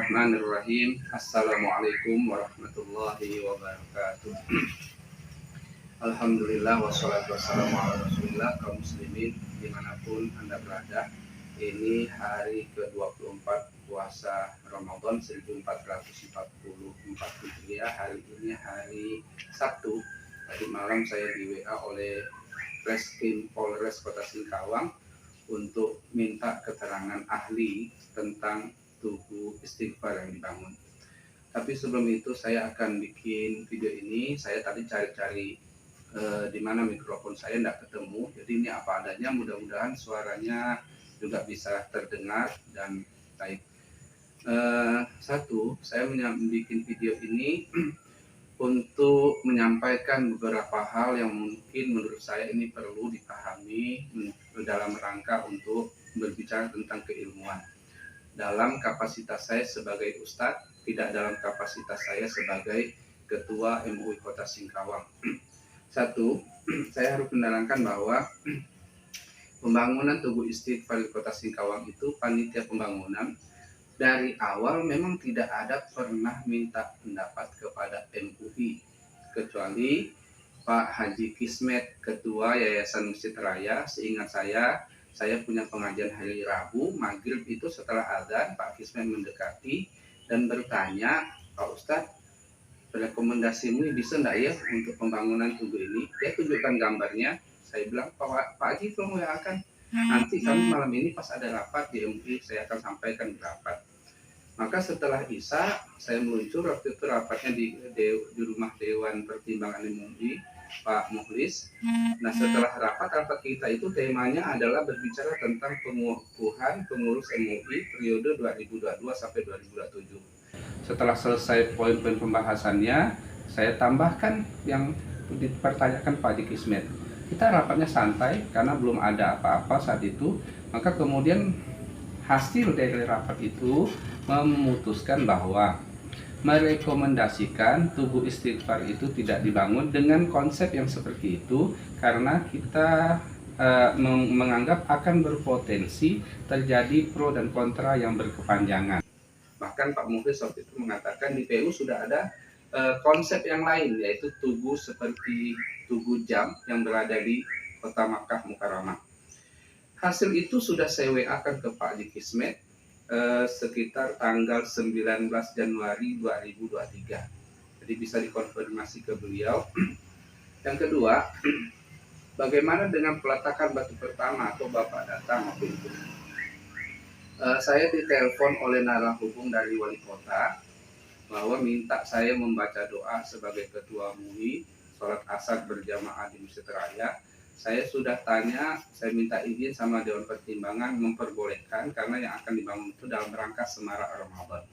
Bismillahirrahmanirrahim. Assalamualaikum warahmatullahi wabarakatuh. Alhamdulillah wassalatu wassalamu ala rasulillah. Kaum muslimin dimanapun Anda berada, ini hari ke-24 puasa Ramadan 1444 Hijriah. Hari ini hari Sabtu. Tadi malam saya di WA oleh Reskrim Polres Kota Singkawang untuk minta keterangan ahli tentang tubuh istighfar yang dibangun. Tapi sebelum itu saya akan bikin video ini. Saya tadi cari-cari di mana mikrofon saya tidak ketemu. Jadi ini apa adanya. Mudah-mudahan suaranya juga bisa terdengar dan baik. Saya bikin video ini untuk menyampaikan beberapa hal yang mungkin menurut saya ini perlu dipahami dalam rangka untuk berbicara tentang keilmuan. Dalam kapasitas saya sebagai ustadz, tidak dalam kapasitas saya sebagai ketua MUI Kota Singkawang. Satu, saya harus menerangkan bahwa pembangunan tubuh istighfar di Kota Singkawang itu panitia pembangunan dari awal memang tidak ada pernah minta pendapat kepada MUI, kecuali Pak Haji Kismet, Ketua Yayasan Masjid Raya. Seingat saya punya pengajian hari Rabu, maghrib itu setelah azan, Pak Kismet mendekati dan bertanya, Pak Ustadz, rekomendasimu bisa enggak ya untuk pembangunan tubuh ini? Dia tunjukkan gambarnya. Saya bilang, Pak Haji tolong akan nanti kami malam ini pas ada rapat di MUI, saya akan sampaikan di rapat. Maka setelah Isya, saya meluncur. Waktu itu rapatnya di rumah Dewan Pertimbangan MUI, Pak Muhlis. Nah, setelah rapat kita itu temanya adalah berbicara tentang pengukuhan pengurus MUI periode 2022 sampai 2027. Setelah selesai poin-poin pembahasannya, saya tambahkan yang dipertanyakan Pak Haji Kismet. Kita rapatnya santai karena belum ada apa-apa saat itu. Maka kemudian hasil dari rapat itu memutuskan bahwa merekomendasikan tubuh istighfar itu tidak dibangun dengan konsep yang seperti itu karena kita menganggap akan berpotensi terjadi pro dan kontra yang berkepanjangan. Bahkan Pak Muhlis waktu itu mengatakan di PU sudah ada konsep yang lain, yaitu tubuh seperti tubuh jam yang berada di Kota Makkah Mukarramah. Hasil itu sudah saya WA-kan ke Pak Haji Kismet sekitar tanggal 19 Januari 2023. Jadi bisa dikonfirmasi ke beliau. Yang kedua, bagaimana dengan peletakan batu pertama atau Bapak datang waktu itu? Saya ditelepon oleh narahubung dari wali kota bahwa minta saya membaca doa sebagai ketua MUI, sholat asar berjamaah di Masjid Raya. Saya sudah tanya, saya minta izin sama Dewan Pertimbangan memperbolehkan karena yang akan dibangun itu dalam rangka semarak Ramadan.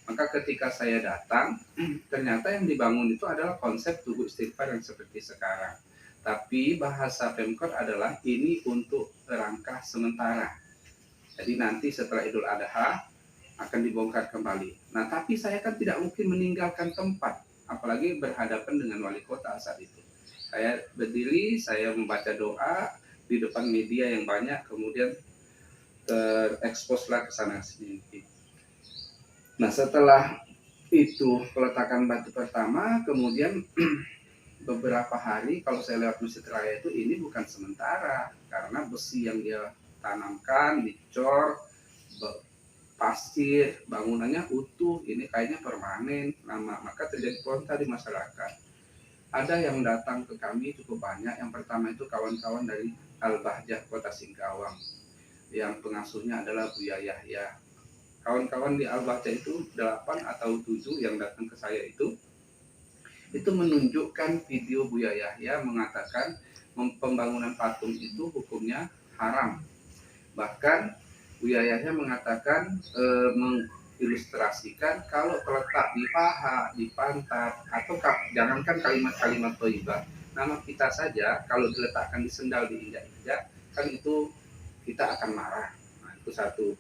Maka ketika saya datang, ternyata yang dibangun itu adalah konsep tubuh istighfar yang seperti sekarang. Tapi bahasa Pemkot adalah ini untuk rangka sementara. Jadi nanti setelah Idul Adha akan dibongkar kembali. Nah, tapi saya kan tidak mungkin meninggalkan tempat, apalagi berhadapan dengan wali kota saat itu. Saya berdiri, saya membaca doa di depan media yang banyak, kemudian tereksposlah ke sana sini. Nah, setelah itu peletakan batu pertama, kemudian beberapa hari kalau saya lewat Masjid Raya itu ini bukan sementara karena besi yang dia tanamkan, dicor, pasir, bangunannya utuh, ini kayaknya permanen, maka terjadi kontra di masyarakat. Ada yang datang ke kami cukup banyak. Yang pertama itu kawan-kawan dari Al-Bahjah Kota Singkawang, yang pengasuhnya adalah Buya Yahya. Kawan-kawan di Al-Bahjah itu 8 atau 7 yang datang ke saya itu menunjukkan video Buya Yahya mengatakan pembangunan patung itu hukumnya haram. Bahkan Buya Yahya mengatakan mengilustrasikan kalau terletak di paha, di pantat, atau jangankan kalimat-kalimat thayyibah, nama kita saja kalau diletakkan di sendal, diinjak-injak, kan itu kita akan marah. Nah, itu satu.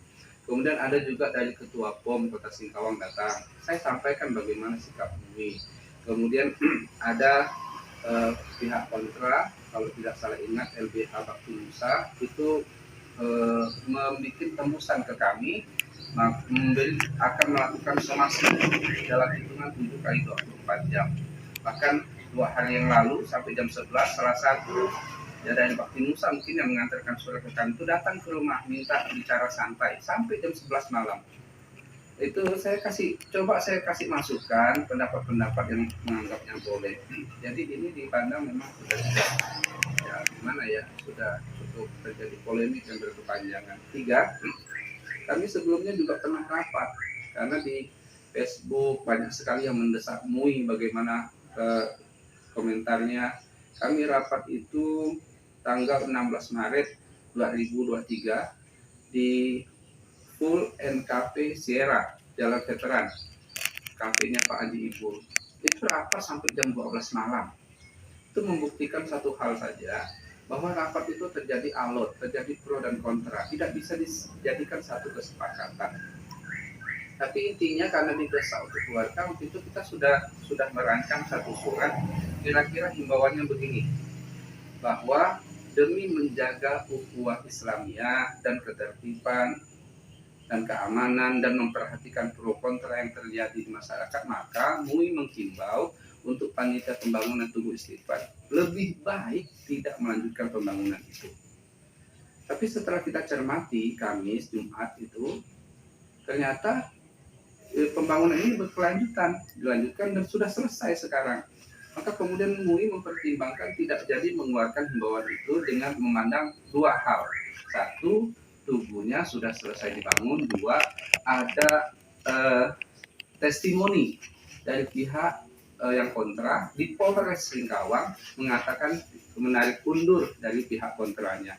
Kemudian ada juga dari Ketua POM Kota Singkawang datang. Saya sampaikan bagaimana sikap MUI. Kemudian ada pihak kontra, kalau tidak salah ingat LBH Bakti Nusa itu membuat tembusan ke kami akan melakukan somasi dalam hitungan 7 kali 24 jam. Bahkan 2 hari yang lalu sampai jam 11 salah satu dari Bakti Nusa mungkin yang mengantarkan surat ke kami itu datang ke rumah minta bicara santai sampai jam 11 malam. Itu saya kasih masukan pendapat-pendapat yang menganggapnya boleh. Jadi ini dipandang memang sudah ya gimana ya, sudah cukup terjadi polemik yang berkepanjangan. 3, kami sebelumnya juga pernah rapat karena di Facebook banyak sekali yang mendesak MUI bagaimana komentarnya. Kami rapat itu tanggal 16 Maret 2023 di Full NKP Sierra Jalan Veteran, KP-nya Pak Haji Ibul. Itu rapat sampai jam 12 malam. Itu membuktikan satu hal saja, bahwa rapat itu terjadi alot, terjadi pro dan kontra, tidak bisa dijadikan satu kesepakatan. Tapi intinya karena didesak untuk keluarga, waktu itu kita sudah merancang satu surat, kira-kira himbauannya begini, bahwa demi menjaga ukhuwah Islamiyah dan ketertiban dan keamanan dan memperhatikan pro kontra yang terjadi di masyarakat, maka MUI menghimbau untuk panitia pembangunan Tugu Istighfar lebih baik tidak melanjutkan pembangunan itu. Tapi setelah kita cermati Kamis, Jumat itu, ternyata pembangunan ini berkelanjutan, dilanjutkan dan sudah selesai sekarang. Maka kemudian MUI mempertimbangkan tidak jadi mengeluarkan himbauan itu dengan memandang dua hal. Satu, tubuhnya sudah selesai dibangun. 2, ada testimoni dari pihak yang kontra di Polres Singkawang mengatakan menarik undur dari pihak kontranya.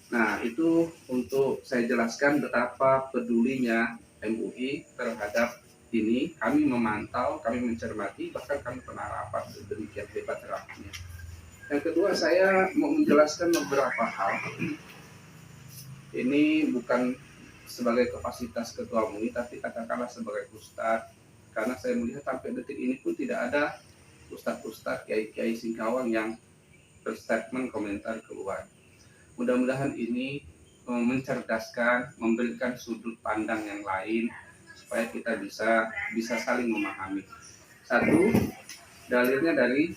Nah, itu untuk saya jelaskan betapa pedulinya MUI terhadap ini. Kami memantau, kami mencermati, bahkan kami pernah rapat demikian hebat rapatnya. Yang kedua, saya mau menjelaskan beberapa hal. Ini bukan sebagai kapasitas ketua MUI, tapi katakanlah sebagai ustadz, karena saya melihat sampai detik ini pun tidak ada ustadz-ustadz, kiai-kiai Singkawang yang berstatement komentar keluar. Mudah-mudahan ini mencerdaskan, memberikan sudut pandang yang lain supaya kita bisa saling memahami. Satu, dalilnya dari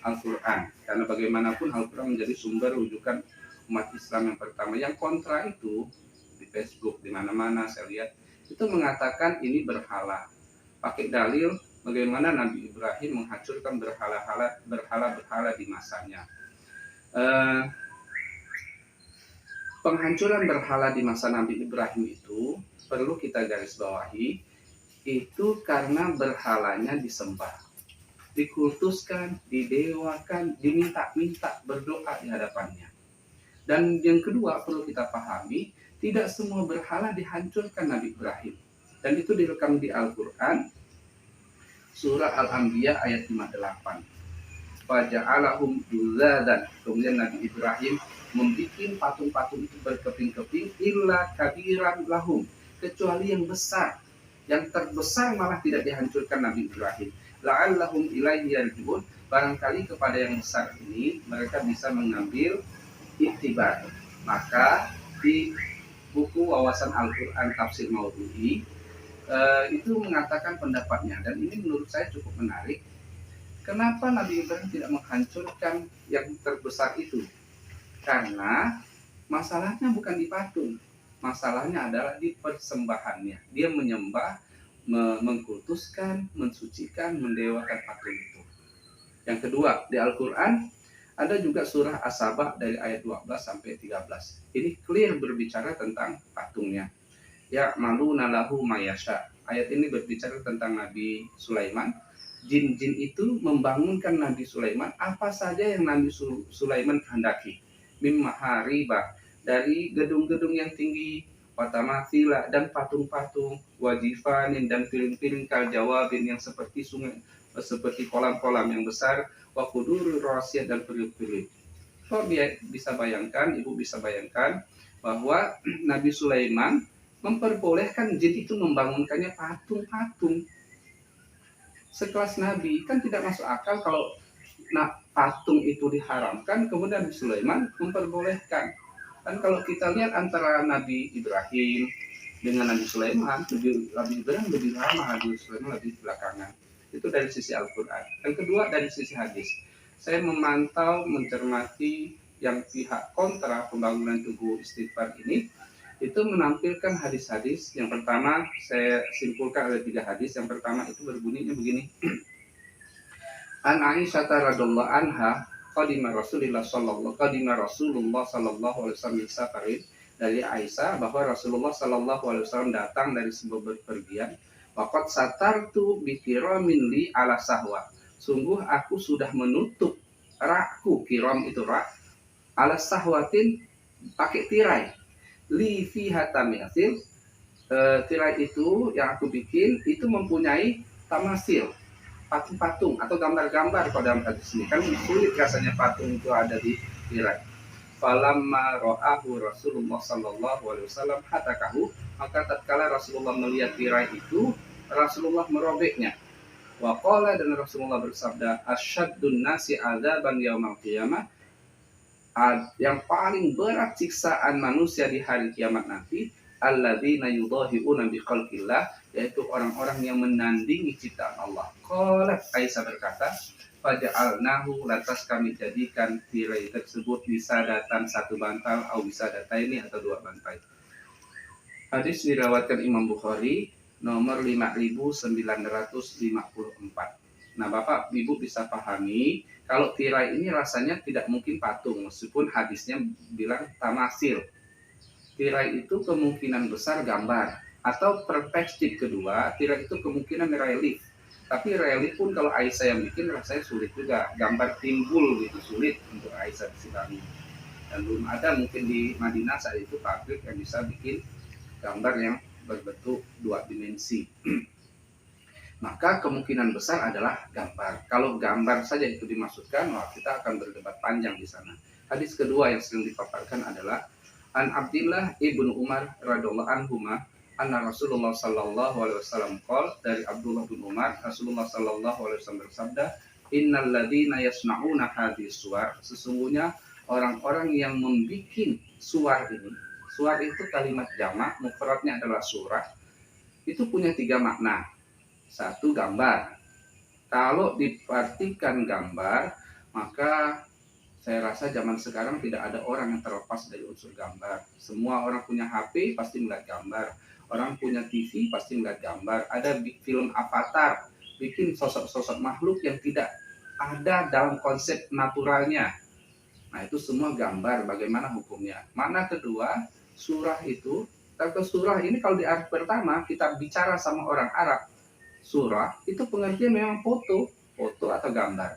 Al-Quran, karena bagaimanapun Al-Quran menjadi sumber rujukan umat Islam yang pertama. Yang kontra itu di Facebook, di mana-mana saya lihat itu mengatakan ini berhala. Pakai dalil bagaimana Nabi Ibrahim menghancurkan berhala-berhala di masanya. Penghancuran berhala di masa Nabi Ibrahim itu perlu kita garis bawahi, itu karena berhalanya disembah, dikultuskan, didewakan, diminta-minta, berdoa di hadapannya. Dan yang kedua perlu kita pahami, tidak semua berhala dihancurkan Nabi Ibrahim. Dan itu direkam di Al-Quran, surah Al-Anbiya ayat 58. Faja'alahum juzadan. Kemudian Nabi Ibrahim membuat patung-patung itu berkeping-keping, illa kabiran lahum, kecuali yang besar. Yang terbesar malah tidak dihancurkan Nabi Ibrahim. La'allahum ilaihi yarji'un. Barangkali kepada yang besar ini mereka bisa mengambil iktibar. Maka di buku Wawasan Al-Quran Tafsir Maudhu'i itu mengatakan pendapatnya, dan ini menurut saya cukup menarik. Kenapa Nabi Ibrahim tidak menghancurkan yang terbesar itu? Karena masalahnya bukan di patung, masalahnya adalah di persembahannya. Dia menyembah, mengkultuskan, mensucikan, mendewakan patung itu. Yang kedua, di Al-Quran ada juga surah As-Saba dari ayat 12 sampai 13. Ini clear berbicara tentang patungnya. Ya maluna lahu mayasya. Ayat ini berbicara tentang Nabi Sulaiman. Jin-jin itu membangunkan Nabi Sulaiman apa saja yang Nabi Sulaiman kehendaki. Mimmaharibah, dari gedung-gedung yang tinggi, watamathila, dan patung-patung, wajifanin, dan piring-piring kaljawabin yang seperti sungai, seperti kolam-kolam yang besar, wakudurul rasiat, dan periuk-periuk. Kau bisa bayangkan, ibu bisa bayangkan bahwa Nabi Sulaiman memperbolehkan jin itu membangunkannya patung-patung. Sekelas Nabi kan tidak masuk akal kalau patung itu diharamkan, kemudian Nabi Sulaiman memperbolehkan. Dan kalau kita lihat antara Nabi Ibrahim, dengan Nabi Sulaiman lebih lama, Nabi Sulaiman lebih belakangan. Itu dari sisi Al-Quran. Yang kedua dari sisi hadis. Saya memantau, mencermati yang pihak kontra pembangunan tubuh istighfar ini, itu menampilkan hadis-hadis. Yang pertama saya simpulkan ada 3 hadis. Yang pertama itu berbunyinya begini. An Aisyah radhiyallahu anha qadima Rasulullah sallallahu alaihi wasallam safarin, dari Aisyah bahwa Rasulullah sallallahu alaihi wasallam datang dari sebuah bepergian. Waqad satartu bi kiramin li ala sahwa. Sungguh aku sudah menutup rakku, kiram itu rak, ala sahwatin, pakai tirai. Li fiha tamasil. Tirai itu yang aku bikin itu mempunyai tamasil, patung-patung atau gambar-gambar. Kalau dalam hadis ini kan sulit rasanya patung itu ada di tirai. Falamma ra'ahu Rasulullah sallallahu alaihi wasallam hatakahu, maka tatkala Rasulullah melihat tirai itu, Rasulullah merobeknya. Wa qala, dan Rasulullah bersabda, asyaddun nasi adzaban yaumil qiyamah, yang paling berat siksaan manusia di hari kiamat nanti, alladzina yudahiuna bi khalqillah, yaitu orang-orang yang menandingi ciptaan Allah. Qalat, Aisyah berkata, faja'alnahu, lantas kami jadikan tirai tersebut wisadatan, satu bantal, atau wisadataini, atau 2 bantai. Hadis dirawatkan Imam Bukhari nomor 5954. Nah, Bapak Ibu bisa pahami kalau tirai ini rasanya tidak mungkin patung, meskipun hadisnya bilang tamasil. Tirai itu kemungkinan besar gambar, atau perspektif kedua, tirai itu kemungkinan relief. Tapi relief pun kalau Aisyah yang bikin rasanya sulit juga, gambar timbul gitu sulit untuk Aisyah disini. Dan belum ada mungkin di Madinah saat itu pabrik yang bisa bikin gambar yang berbentuk 2 dimensi. Maka kemungkinan besar adalah gambar. Kalau gambar saja itu dimaksudkan, wah kita akan berdebat panjang di sana. Hadis kedua yang sering dipaparkan adalah An Abdillah ibnu Umar radhiyallahu anhuma anna Rasulullah sallallahu alaihi wasallam qol, dari Abdullah bin Umar, Rasulullah sallallahu alaihi wasallam bersabda, innal ladzina yasna'una hadhis suwar, sesungguhnya orang-orang yang membikin suwar ini. Suwar itu kalimat jamak, mufradnya adalah surah. Itu punya 3 makna. 1, gambar. Kalau diartikan gambar, maka saya rasa zaman sekarang tidak ada orang yang terlepas dari unsur gambar. Semua orang punya HP pasti melihat gambar. Orang punya TV pasti melihat gambar. Ada film Avatar, bikin sosok-sosok makhluk yang tidak ada dalam konsep naturalnya. Nah, itu semua gambar. Bagaimana hukumnya? Makna kedua, surah itu, atau surah ini kalau di arti pertama kita bicara sama orang Arab, surah itu pengertian memang foto atau gambar.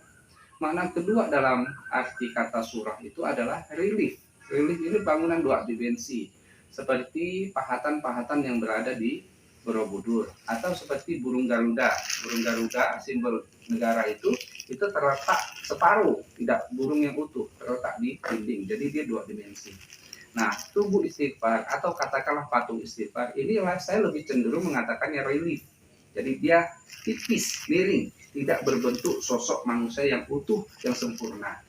Makna kedua dalam arti kata surah itu adalah relief. Relief ini bangunan 2 dimensi, seperti pahatan-pahatan yang berada di Borobudur, atau seperti burung Garuda. Burung Garuda simbol negara itu terletak separuh, tidak burung yang utuh, terletak di dinding. Jadi dia 2 dimensi. Nah, tubuh istighfar atau katakanlah patung istighfar ini saya lebih cenderung mengatakannya relief. Jadi dia tipis, miring, tidak berbentuk sosok manusia yang utuh, yang sempurna.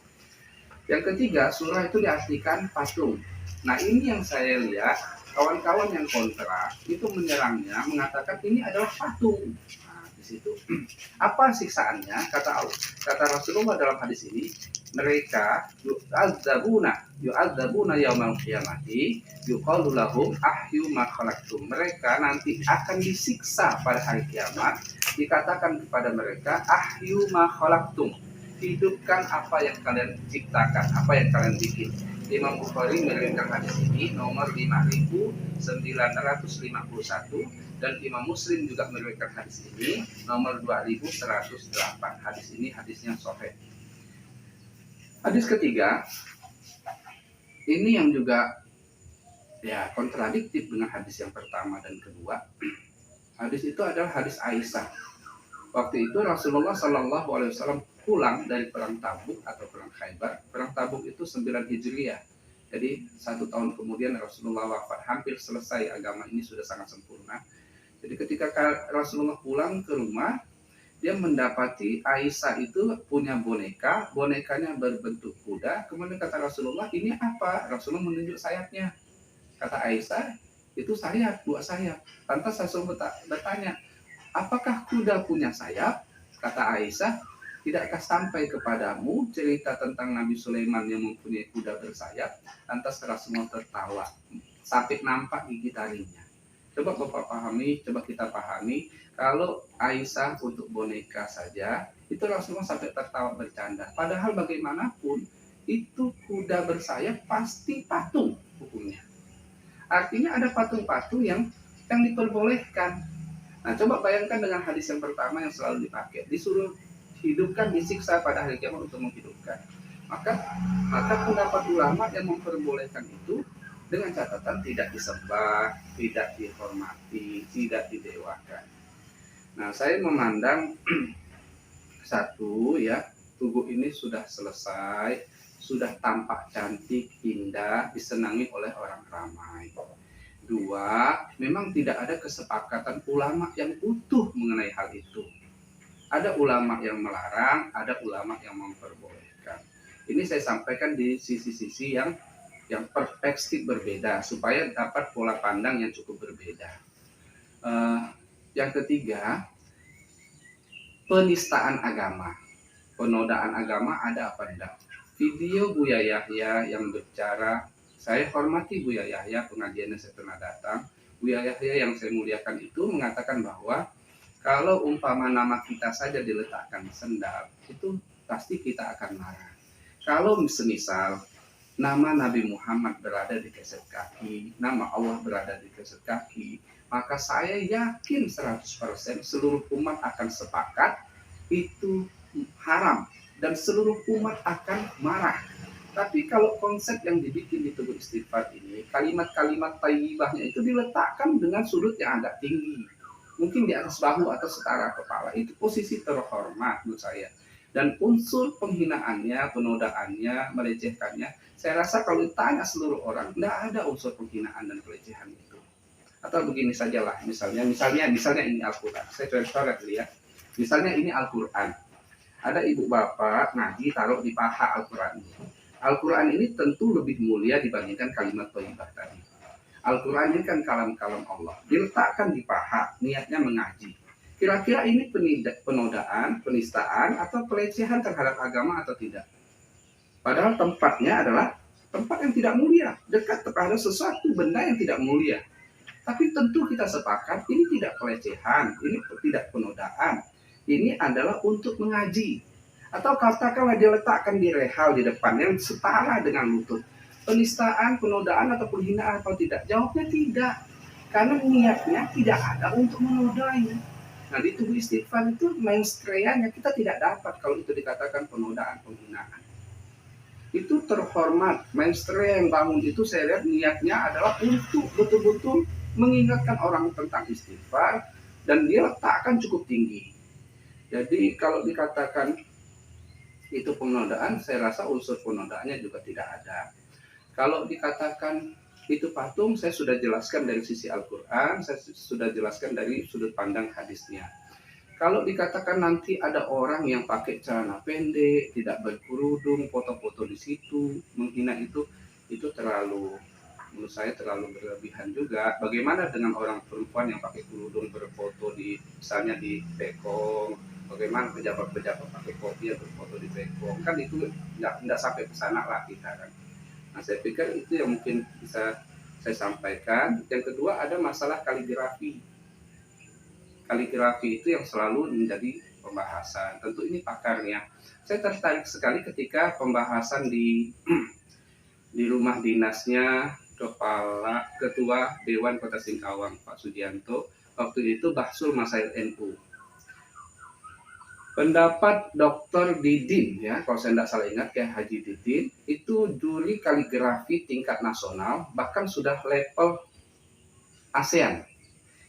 Yang ketiga, surah itu diartikan patung. Nah, ini yang saya lihat kawan-kawan yang kontra itu menyerangnya, mengatakan ini adalah patung. Nah, di situ. Apa siksaannya? Kata Rasulullah dalam hadis ini, mereka yu'adzabuna yaumal qiyamati yuqalu lahum ahyu ma khalaqtum. Mereka nanti akan disiksa pada hari kiamat, dikatakan kepada mereka ahyu ma khalaqtum, hidupkan apa yang kalian ciptakan, apa yang kalian bikin. Imam Bukhari meriwayatkan hadis ini nomor 5951, dan Imam Muslim juga meriwayatkan hadis ini nomor 2108. Hadis ini hadisnya sahih. Hadis ketiga ini yang juga ya kontradiktif dengan hadis yang pertama dan kedua. Hadis itu adalah hadis Aisyah. Waktu itu Rasulullah Shallallahu Alaihi Wasallam pulang dari perang Tabuk atau perang Khaybar. Perang Tabuk itu 9 Hijriah. Jadi 1 tahun kemudian Rasulullah wafat. Hampir selesai, agama ini sudah sangat sempurna. Jadi ketika Rasulullah pulang ke rumah, dia mendapati Aisyah itu punya boneka. Bonekanya berbentuk kuda. Kemudian kata Rasulullah, ini apa? Rasulullah menunjuk sayapnya. Kata Aisyah, Itu sayap, dua sayap. Lantas Rasul bertanya, apakah kuda punya sayap? Kata Aisyah, tidakkah sampai kepadamu cerita tentang Nabi Sulaiman yang mempunyai kuda bersayap? Lantas Rasulullah tertawa, sampai nampak gigi taringnya. Coba Bapak pahami, coba kita pahami, kalau Aisyah untuk boneka saja, itu Rasulullah sampai tertawa bercanda. Padahal bagaimanapun, itu kuda bersayap pasti patung hukumnya. Artinya ada patung-patung yang diperbolehkan. Nah, coba bayangkan dengan hadis yang pertama yang selalu dipakai, disuruh hidupkan, disiksa pada hari kiamat untuk menghidupkan. Maka maka pendapat ulama yang memperbolehkan itu dengan catatan tidak disembah, tidak dihormati, tidak didewakan. Nah, saya memandang satu ya, tubuh ini sudah selesai, sudah tampak cantik, indah, disenangi oleh orang ramai. Dua, memang tidak ada kesepakatan ulama yang utuh mengenai hal itu. Ada ulama yang melarang, ada ulama yang memperbolehkan. Ini saya sampaikan di sisi-sisi yang perspektif berbeda supaya dapat pola pandang yang cukup berbeda. Yang ketiga, penistaan agama, penodaan agama ada apa enggak? Video Buya Yahya yang bicara, saya hormati Buya Yahya, pengajiannya saya pernah datang. Buya Yahya yang saya muliakan itu mengatakan bahwa kalau umpama nama kita saja diletakkan sendal, itu pasti kita akan marah. Kalau semisal nama Nabi Muhammad berada di keset kaki, nama Allah berada di keset kaki, maka saya yakin 100% seluruh umat akan sepakat itu haram dan seluruh umat akan marah. Tapi kalau konsep yang dibikin di tubuh istighfar ini, kalimat-kalimat thayyibahnya itu diletakkan dengan sudut yang agak tinggi, mungkin di atas bahu atau setara kepala, itu posisi terhormat menurut saya. Dan unsur penghinaannya, penodaannya, melecehkannya, saya rasa kalau ditanya seluruh orang, tidak ada unsur penghinaan dan pelecehan itu. Atau begini sajalah, misalnya ini Al-Quran. Saya contohkan dulu ya. Misalnya ini Al-Quran. Ada ibu bapak ngaji taruh di paha Al-Quran ini. Al-Quran ini tentu lebih mulia dibandingkan kalimat thayyibah tadi. Al-Quran ini kan kalam-kalam Allah. Diletakkan di paha, niatnya mengaji. Kira-kira ini penodaan, penistaan, atau pelecehan terhadap agama atau tidak? Padahal tempatnya adalah tempat yang tidak mulia, dekat kepada sesuatu benda yang tidak mulia. Tapi tentu kita sepakat, ini tidak pelecehan, ini tidak penodaan. Ini adalah untuk mengaji. Atau katakanlah diletakkan di rehal di depan yang setara dengan lutut. Penistaan, penodaan, atau penghinaan atau tidak? Jawabnya tidak. Karena niatnya tidak ada untuk menodai. Nah, di tubuh istighfar itu mainstreanya kita tidak dapat kalau itu dikatakan penodaan, penghinaan. Itu terhormat. Mainstream yang bangun itu saya lihat niatnya adalah untuk betul-betul mengingatkan orang tentang istighfar dan dia letakkan cukup tinggi. Jadi kalau dikatakan itu penodaan, saya rasa unsur penodaannya juga tidak ada. Kalau dikatakan itu patung, saya sudah jelaskan dari sisi Al-Quran, saya sudah jelaskan dari sudut pandang hadisnya. Kalau dikatakan nanti ada orang yang pakai celana pendek, tidak berkerudung, foto-foto di situ, menghina itu terlalu, menurut saya terlalu berlebihan juga. Bagaimana dengan orang perempuan yang pakai kerudung berfoto di, misalnya di Bekong, bagaimana pejabat-pejabat pakai kopi atau berfoto di Bekong, kan itu tidak sampai ke sana lah kita kan. Nah, saya pikir itu yang mungkin bisa saya sampaikan. Yang kedua ada masalah kaligrafi. Kaligrafi itu yang selalu menjadi pembahasan. Tentu ini pakarnya. Saya tertarik sekali ketika pembahasan di rumah dinasnya Ketua Dewan Kota Singkawang, Pak Sugianto. Waktu itu Bahsul Masail NU. Pendapat Dr. Didin, ya, kalau saya tidak salah ingat, kayak Haji Didin, itu juri kaligrafi tingkat nasional, bahkan sudah level ASEAN.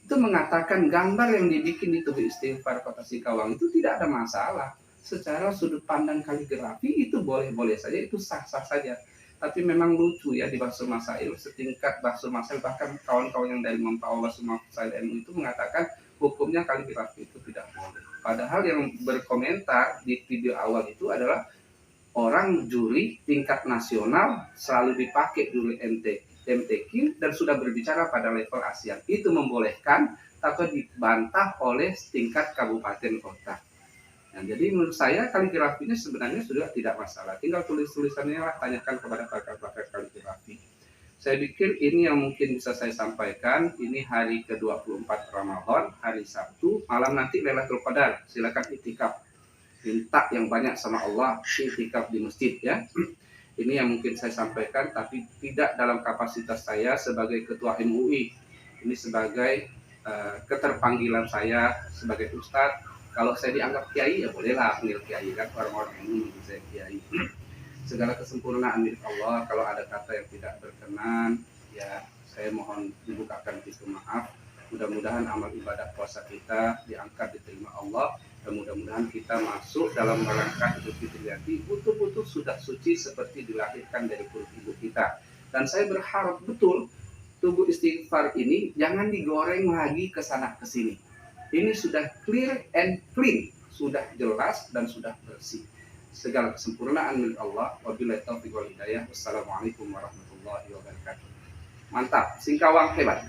Itu mengatakan gambar yang dibikin di tubuh istighfar Kota Singkawang itu tidak ada masalah. Secara sudut pandang kaligrafi itu boleh-boleh saja, itu sah-sah saja. Tapi memang lucu ya di Bahsul Masail, setingkat Bahsul Masail, bahkan kawan-kawan yang dari Mempawah Bahsul Masail NU itu mengatakan hukumnya kaligrafi itu tidak boleh. Padahal yang berkomentar di video awal itu adalah orang juri tingkat nasional, selalu dipakai juri MT. MTQ dan sudah berbicara pada level ASEAN. Itu membolehkan atau dibantah oleh tingkat kabupaten kota. Nah, jadi menurut saya kaligrafinya sebenarnya sudah tidak masalah. Tinggal tulis-tulisannya lah, tanyakan kepada pakar-pakar kaligrafi. Saya pikir ini yang mungkin bisa saya sampaikan. Ini hari ke-24 Ramadan, hari Sabtu, malam nanti Lailatul Qadar. Silakan itikaf. Minta yang banyak sama Allah, itikaf di masjid ya. Ini yang mungkin saya sampaikan, tapi tidak dalam kapasitas saya sebagai ketua MUI. Ini sebagai keterpanggilan saya sebagai ustadz. Kalau saya dianggap kiai, ya bolehlah panggil kiai, kan orang-orang ini menurut saya kiai. Segala kesempurnaan milik Allah. Kalau ada kata yang tidak berkenan, ya saya mohon dibukakan pintu maaf. Mudah-mudahan amal ibadah puasa kita diangkat, diterima Allah, dan mudah-mudahan kita masuk dalam rangka Idul Fitri nanti betul-betul sudah suci seperti dilahirkan dari perut ibu kita. Dan saya berharap betul tubuh istighfar ini jangan digoreng lagi ke sana ke sini. Ini sudah clear and clean, sudah jelas dan sudah bersih. Segala kesempurnaan milik Allah. Wabillahi taufiq wal hidayah. Wassalamualaikum warahmatullahi wabarakatuh. Mantap, Singkawang hebat.